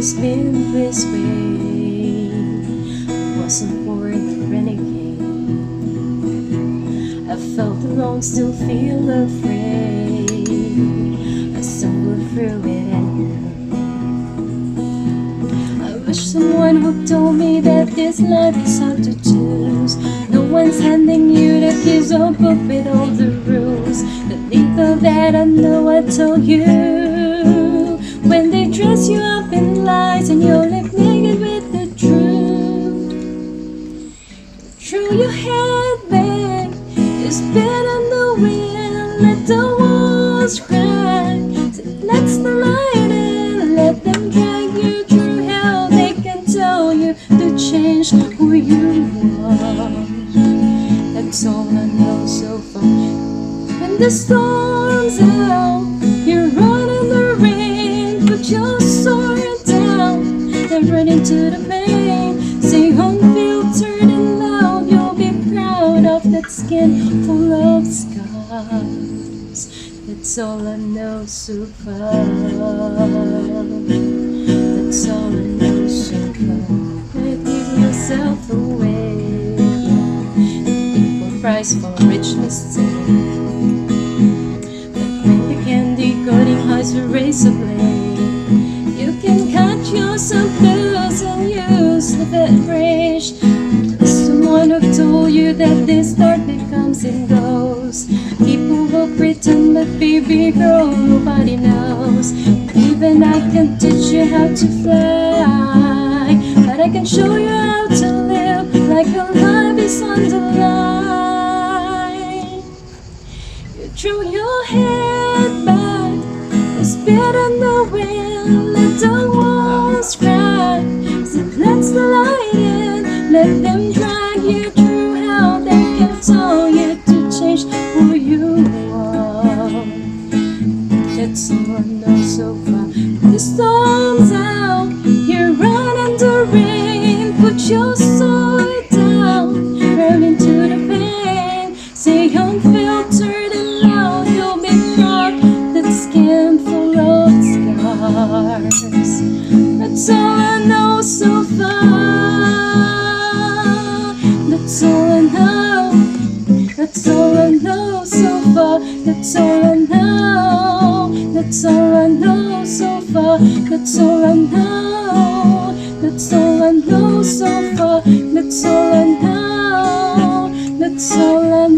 always been this way. I wasn't born a renegade. I felt alone, still feel afraid. I stumbled through it anyway. I wish someone would tell me that this life is hard to choose. No one's handing you the keys or book with all the rules. The little that I know I told you. When they dress you up in lies and you're left naked with the truth. Throw your head back, you spit on the wind, let the walls crack. So let's the light in, let them drag you through hell. They can tell you to change who you are. That's all I know so far. When the storm's out, you're running the rain, put your sword down and run into the pain. Say unfiltered and loud, you'll be proud of that skin full of scars. That's all I know so far. That's all I know so far. Give yourself away. People price for rich mistake. Cutting highs with razor blade. You can cut yourself loose and use the bed rage. Someone who told you that this darkness comes and goes. People will pretend, but baby girl, nobody knows. Even I can teach you how to fly, but I can show you how to live like your life is on the line. You throw your head back, spit in the wind, let the walls crack. So let's the light in, let them drag you through hell. They can tell you to change who you are. That's all I know so far. The storm's out, you're running the rain. Put your sword down, run into the pain. Say unfiltered and loud, you'll be proud. That skin full of scars. That's all I know so far. That's all I know. That's all I know so far. That's all I know. That's all I know so far. That's all I know. That's all I know so far. That's all I know. That's all I know.